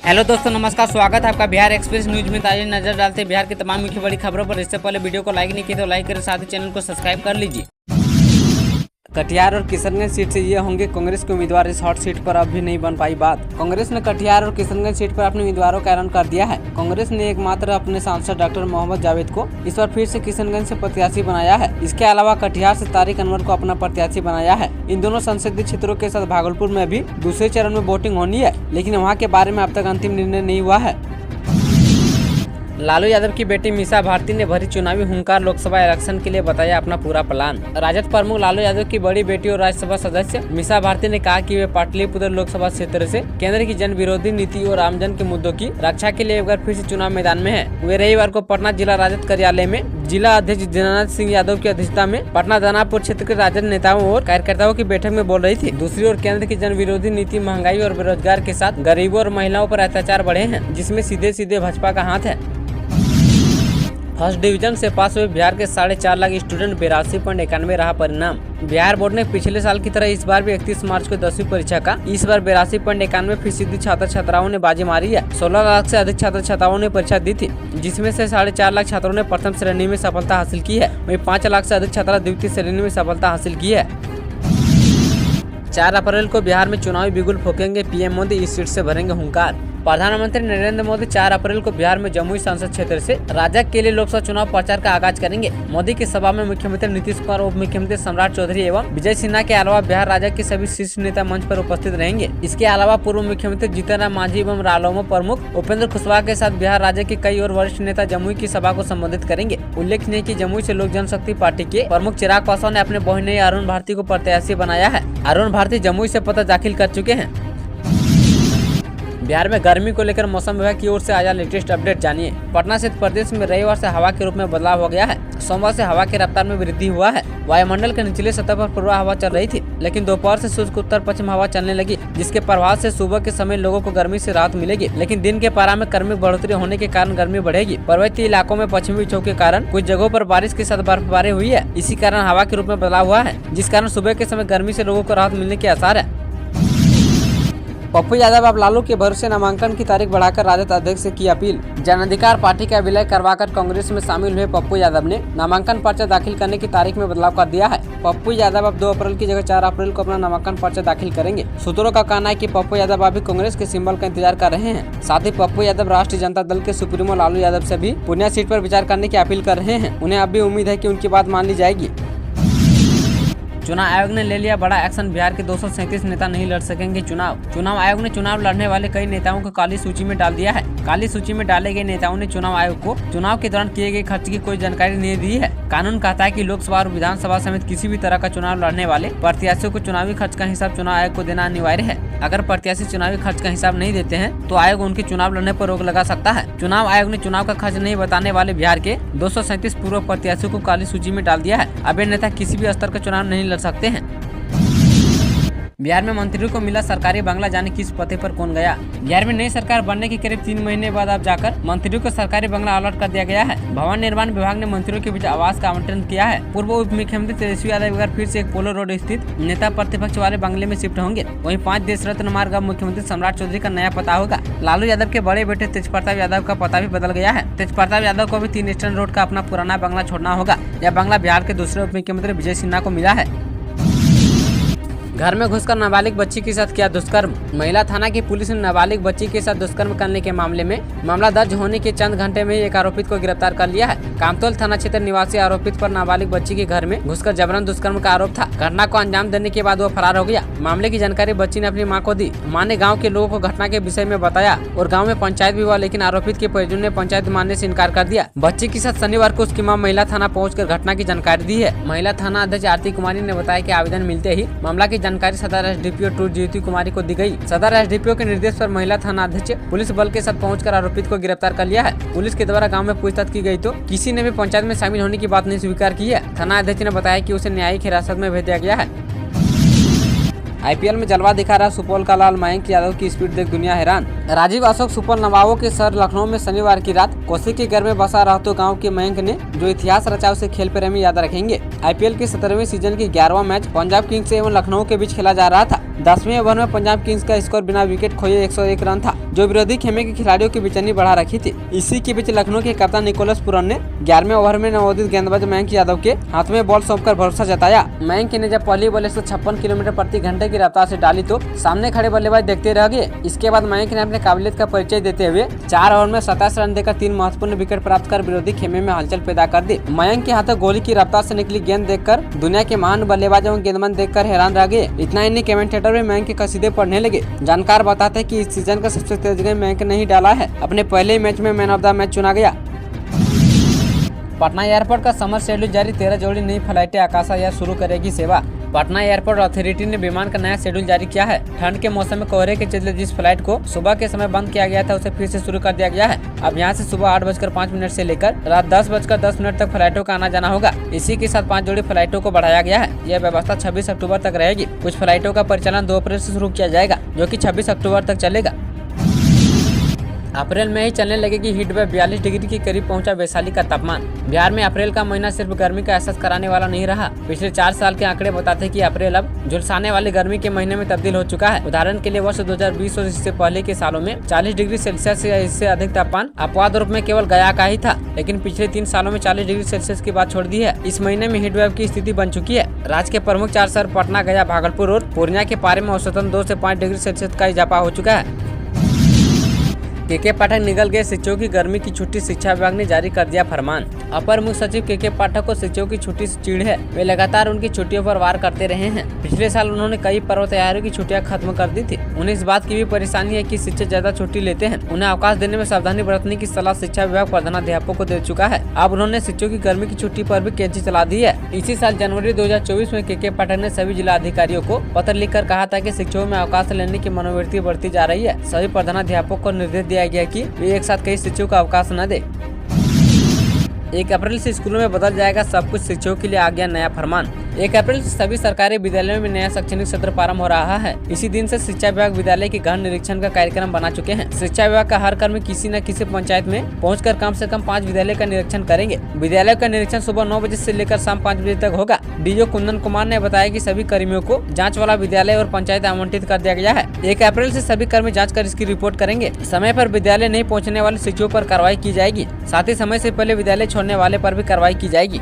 Hello दोस्तों, नमस्कार। स्वागत है आपका बिहार एक्सप्रेस न्यूज में। ताज़ा नजर डालते हैं बिहार की तमाम मुख्य बड़ी खबरों पर। इससे पहले वीडियो को लाइक नहीं किया तो लाइक करें, साथ ही चैनल को सब्सक्राइब कर लीजिए। कटिहार और किशनगंज सीट से ये होंगे कांग्रेस के उम्मीदवार। इस हॉट सीट पर अब भी नहीं बन पाई बात। कांग्रेस ने कटिहार और किशनगंज सीट पर अपने उम्मीदवारों का ऐलान कर दिया है। कांग्रेस ने एकमात्र अपने सांसद डॉक्टर मोहम्मद जावेद को इस बार फिर से किशनगंज से प्रत्याशी बनाया है। इसके अलावा कटिहार से तारिक अनवर को अपना प्रत्याशी बनाया है। इन दोनों संसदीय क्षेत्रों के साथ भागलपुर में भी दूसरे चरण में वोटिंग होनी है, लेकिन वहाँ के बारे में अब तक अंतिम निर्णय नहीं हुआ है। लालू यादव की बेटी मीसा भारती ने भरी चुनावी हुंकार। लोकसभा इलेक्शन के लिए बताया अपना पूरा प्लान। राजद प्रमुख लालू यादव की बड़ी बेटी और राज्यसभा सदस्य मीसा भारती ने कहा कि वे पाटलिपुत्र लोकसभा क्षेत्र से केंद्र की जन विरोधी नीति और आमजन के मुद्दों की रक्षा के लिए एक बार फिर से चुनाव मैदान में है। वे रविवार को पटना जिला राजद कार्यालय में जिला अध्यक्ष दीनानाथ सिंह यादव की अध्यक्षता में पटना दानापुर क्षेत्र के राजद नेताओं और कार्यकर्ताओं की बैठक में बोल रही थी। दूसरी ओर केंद्र की जन विरोधी नीति, महंगाई और बेरोजगार के साथ गरीबों और महिलाओं पर अत्याचार बढ़े हैं, जिसमें सीधे सीधे भाजपा का हाथ है। फर्स्ट डिवीजन से पास हुए बिहार के 4.5 लाख स्टूडेंट 82.91 रहा परिणाम। बिहार बोर्ड ने पिछले साल की तरह इस बार भी 31 मार्च को 10वीं परीक्षा का इस बार 82.91% छात्र छात्राओं ने बाजी मारी है। 16 लाख से अधिक छात्र छात्राओं ने परीक्षा दी थी, जिसमें से 4.5 लाख छात्रों ने प्रथम श्रेणी में सफलता हासिल की है। वहीं 5 लाख से अधिक छात्रा द्वितीय श्रेणी में सफलता हासिल की है। 4 अप्रैल को बिहार में चुनावी बिगुल फूकेंगे पीएम मोदी, इस सीट से भरेंगे हुंकार। प्रधानमंत्री नरेंद्र मोदी 4 अप्रैल को बिहार में जमुई संसद क्षेत्र से राजग के लिए लोकसभा चुनाव प्रचार का आगाज करेंगे। मोदी की सभा में मुख्यमंत्री नीतीश कुमार, उप मुख्यमंत्री सम्राट चौधरी एवं विजय सिन्हा के अलावा बिहार राजग के सभी शीर्ष नेता मंच पर उपस्थित रहेंगे। इसके अलावा पूर्व मुख्यमंत्री जीतन राम मांझी एवं रालोमो प्रमुख उपेंद्र कुशवाहा के साथ बिहार राज्य के कई और वरिष्ठ नेता जमुई की सभा को संबोधित करेंगे। उल्लेखनीय कि जमुई से लोक जनशक्ति पार्टी के प्रमुख चिराग पासवान ने अपने बहुनयी अरुण भारती को प्रत्याशी बनाया है। अरुण भारती जमुई से पत्र दाखिल कर चुके हैं। बिहार में गर्मी को लेकर मौसम विभाग की ओर से आया लेटेस्ट अपडेट जानिए। पटना सहित प्रदेश में रविवार से हवा के रूप में बदलाव हो गया है। सोमवार से हवा की रफ्तार में वृद्धि हुआ है। वायुमंडल के निचले सतह पर पूर्वा हवा चल रही थी, लेकिन दोपहर से शुष्क उत्तर पश्चिम हवा चलने लगी, जिसके प्रभाव से सुबह के समय लोगों को गर्मी से राहत मिलेगी। लेकिन दिन के पारा में क्रमिक बढ़ोतरी होने के कारण गर्मी बढ़ेगी। पर्वतीय इलाकों में पश्चिमी विक्षोभ के कारण कुछ जगहों पर बारिश के साथ बर्फबारी हुई है। इसी कारण हवा के रूप में बदलाव हुआ है, जिस कारण सुबह के समय गर्मी से लोगों को राहत मिलने के आसार है। पप्पू यादव अब लालू के भरोसे नामांकन की तारीख बढ़ाकर राजद अध्यक्ष से की अपील। जन अधिकार पार्टी का विलय करवाकर कांग्रेस में शामिल हुए पप्पू यादव ने नामांकन पर्चा दाखिल करने की तारीख में बदलाव कर दिया है। पप्पू यादव अब 2 अप्रैल की जगह 4 अप्रैल को अपना नामांकन पर्चा दाखिल करेंगे। सूत्रों का कहना है कि पप्पू यादव अभी कांग्रेस के सिंबल का इंतजार कर रहे हैं। साथ ही पप्पू यादव राष्ट्रीय जनता दल के सुप्रीमो लालू यादव से भी पूर्णिया सीट पर विचार करने की अपील कर रहे हैं। उन्हें अब भी उम्मीद है कि उनकी बात मान ली जाएगी। चुनाव आयोग ने ले लिया बड़ा एक्शन। बिहार के 237 नेता नहीं लड़ सकेंगे चुनाव। चुनाव आयोग ने चुनाव लड़ने वाले कई नेताओं को काली सूची में डाल दिया है। काली सूची में डाले गए नेताओं ने चुनाव आयोग को चुनाव के दौरान किए गए खर्च की कोई जानकारी नहीं दी है। कानून कहता है कि लोकसभा और विधानसभा समेत किसी भी तरह का चुनाव लड़ने वाले प्रत्याशियों को चुनावी खर्च का हिसाब चुनाव आयोग को देना अनिवार्य है। अगर प्रत्याशी चुनावी खर्च का हिसाब नहीं देते हैं तो आयोग उनके चुनाव लड़ने पर रोक लगा सकता है। चुनाव आयोग ने चुनाव का खर्च नहीं बताने वाले बिहार के 237 पूर्व प्रत्याशियों को काली सूची में डाल दिया है। अब ये नेता किसी भी स्तर का चुनाव नहीं लड़ सकते हैं। बिहार में मंत्रियों को मिला सरकारी बंगला, जाने किस पते पर कौन गया। बिहार में नई सरकार बनने के करीब 3 महीने बाद अब जाकर मंत्रियों को सरकारी बंगला अलॉट कर दिया गया है। भवन निर्माण विभाग ने मंत्रियों के बीच आवास का आवंटन किया है। पूर्व उप मुख्यमंत्री तेजस्वी यादव एक बार फिर से एक पोलो रोड स्थित नेता प्रतिपक्ष वाले बंगले में शिफ्ट होंगे। वहीं 5 देश रत्न मार्ग अब मुख्यमंत्री सम्राट चौधरी का नया पता होगा। लालू यादव के बड़े बेटे तेजप्रताप यादव का पता भी बदल गया है। तेजप्रताप यादव को भी 3 ईस्टर्न रोड का अपना पुराना बंगला छोड़ना होगा। यह बंगला बिहार के दूसरे उप मुख्यमंत्री विजय सिन्हा को मिला है। घर में घुसकर नाबालिग बच्ची के साथ किया दुष्कर्म। महिला थाना की पुलिस ने नाबालिग बच्ची के साथ दुष्कर्म करने के मामले में मामला दर्ज होने के चंद घंटे में ही एक आरोपित को गिरफ्तार कर लिया है। कामतौल थाना क्षेत्र निवासी आरोपित पर नाबालिग बच्ची के घर में घुसकर जबरन दुष्कर्म का आरोप था। घटना को अंजाम देने के बाद वो फरार हो गया। मामले की जानकारी बच्ची ने अपनी मां को दी। मां ने गाँव के लोगों को घटना के विषय में बताया और गाँव में पंचायत भी हुआ, लेकिन आरोपित के परिजनों ने पंचायत मानने से इनकार कर दिया। बच्ची के साथ शनिवार को उसकी मां महिला थाना पहुंचकर घटना की जानकारी दी है। महिला थाना अध्यक्ष आरती कुमारी ने बताया कि आवेदन मिलते ही मामला की जानकारी सदर एसडीपीओ टू ज्योति कुमारी को दी गई। सदर एसडीपीओ के निर्देश पर महिला थाना अध्यक्ष पुलिस बल के साथ पहुंचकर आरोपित को गिरफ्तार कर लिया है। पुलिस के द्वारा गांव में पूछताछ की गई तो किसी ने भी पंचायत में शामिल होने की बात नहीं स्वीकार की है। थाना अध्यक्ष ने बताया कि उसे न्यायिक हिरासत में भेज दिया गया है। आईपीएल में जलवा दिखा रहा सुपौल का लाल मयंक यादव की स्पीड देख दुनिया हैरान। राजीव अशोक सुपौल नवाबों के शहर लखनऊ में शनिवार की रात कोसी के घर में बसा रहतो गांव के मयंक ने जो इतिहास रचा उसे खेल प्रेमी याद रखेंगे। आईपीएल के 17वें सीजन की 11वां मैच पंजाब किंग्स एवं लखनऊ के बीच खेला जा रहा था। 10वें ओवर में पंजाब किंग्स का स्कोर बिना विकेट खोए 101 रन था, जो विरोधी खेमे के खिलाड़ियों की बेचैनी बढ़ा रखी थी। इसी के बीच लखनऊ के कप्तान निकोलस पुरन ने 11वें ओवर में नवोदित गेंदबाज मयंक यादव के हाथ में बॉल सौंपकर भरोसा जताया। मयंक ने जब पहली बॉल 156 किलोमीटर प्रति घंटे की रफ्तार से डाली तो सामने खड़े बल्लेबाज देखते रह गए। इसके बाद मयंक ने अपने काबिलियत का परिचय देते हुए 4 ओवर में 27 रन देकर 3 महत्वपूर्ण विकेट प्राप्त कर विरोधी खेमे में हलचल पैदा कर दी। मयंक के हाथों गोली की रफ्तार से निकली गेंद देखकर दुनिया के महान बल्लेबाज एवं गेंदबाज देखकर हैरान रह गए। इतना ही नहीं, कमेंटेटर भी मयंक के कसीदे पढ़ने लगे। जानकार बताते हैं कि इस सीजन का सबसे तेज गेंद मयंक ने ही डाला है। अपने पहले मैच में मैन ऑफ द मैच चुना गया। पटना एयरपोर्ट का समर शेड्यूल जारी, 13 जोड़ी नई फ्लाइटें आकाशा एयर शुरू करेगी सेवा। पटना एयरपोर्ट अथॉरिटी ने विमान का नया शेड्यूल जारी किया है। ठंड के मौसम में कोहरे के चलते जिस फ्लाइट को सुबह के समय बंद किया गया था उसे फिर से शुरू कर दिया गया है। अब यहां से सुबह 8:05 से लेकर रात 10:10 तक फ्लाइटों का आना जाना होगा। इसी के साथ 5 जोड़ी फ्लाइटों को बढ़ाया गया है। यह व्यवस्था 26 अक्टूबर तक रहेगी। कुछ फ्लाइटों का परिचालन 2 अप्रैल से शुरू किया जाएगा, जो कि 26 अक्टूबर तक चलेगा। अप्रैल में ही चलने लगेगी हीट वेव, 42 डिग्री के करीब पहुंचा वैशाली का तापमान। बिहार में अप्रैल का महीना सिर्फ गर्मी का एहसास कराने वाला नहीं रहा। पिछले 4 साल के आंकड़े बताते हैं कि अप्रैल अब झुलसाने वाली गर्मी के महीने में तब्दील हो चुका है। उदाहरण के लिए वर्ष 2020 और इससे पहले के सालों में 40 डिग्री सेल्सियस या इससे अधिक तापमान अपवाद रूप में केवल गया का ही था, लेकिन पिछले 3 सालों में 40 डिग्री सेल्सियस की बात छोड़ दी है। इस महीने में हीट वेव की स्थिति बन चुकी है। राज्य के प्रमुख 4 शहर पटना, गया, भागलपुर और पूर्णिया के पारे में औसतन 2 से 5 डिग्री सेल्सियस का इजाफा हो चुका है। के पाठक निकल गए शिक्षकों की गर्मी की छुट्टी, शिक्षा विभाग ने जारी कर दिया फरमान। अपर मुख्य सचिव के पाठक को शिक्षकों की छुट्टी से चिढ़ है। वे लगातार उनकी छुट्टियों पर वार करते रहे हैं। पिछले साल उन्होंने कई पर्व त्योहारों की छुट्टियां खत्म कर दी थी। उन्हें इस बात की भी परेशानी है कि शिक्षक ज्यादा छुट्टी लेते हैं। उन्हें अवकाश देने में सावधानी बरतने की सलाह शिक्षा विभाग प्रधानाध्यापकों को दे चुका है। अब उन्होंने शिक्षकों की गर्मी की छुट्टी पर भी कैंची चला दी है। इसी साल जनवरी 2024 में के पाठक ने सभी जिला अधिकारियों को पत्र लिखकर कहा था कि शिक्षकों में अवकाश लेने की मनोवृत्ति बढ़ती जा रही है। सभी प्रधानाध्यापकों को निर्देश दिया गया कि वे एक साथ कई शिक्षकों का अवकाश न दे। 1 अप्रैल से स्कूलों में बदल जाएगा सब कुछ, शिक्षकों के लिए आ गया नया फरमान। 1 अप्रैल से सभी सरकारी विद्यालयों में नया शैक्षणिक सत्र प्रारंभ हो रहा है। इसी दिन से शिक्षा विभाग विद्यालय के गहन निरीक्षण का कार्यक्रम बना चुके हैं। शिक्षा विभाग का हर कर्मी किसी न किसी पंचायत में पहुंचकर कम से कम 5 विद्यालय का निरीक्षण करेंगे। विद्यालय का निरीक्षण सुबह 9 बजे से लेकर शाम 5 बजे तक होगा। डीओ कुंदन कुमार ने बताया कि सभी कर्मियों को जाँच वाला विद्यालय और पंचायत आवंटित कर दिया गया है। 1 अप्रैल से सभी कर्मी जाँच कर इसकी रिपोर्ट करेंगे। समय पर विद्यालय नहीं पहुँचने वाले शिक्षकों पर कार्रवाई की जाएगी। साथ ही समय से पहले विद्यालय छोड़ने वाले पर भी कार्रवाई की जाएगी।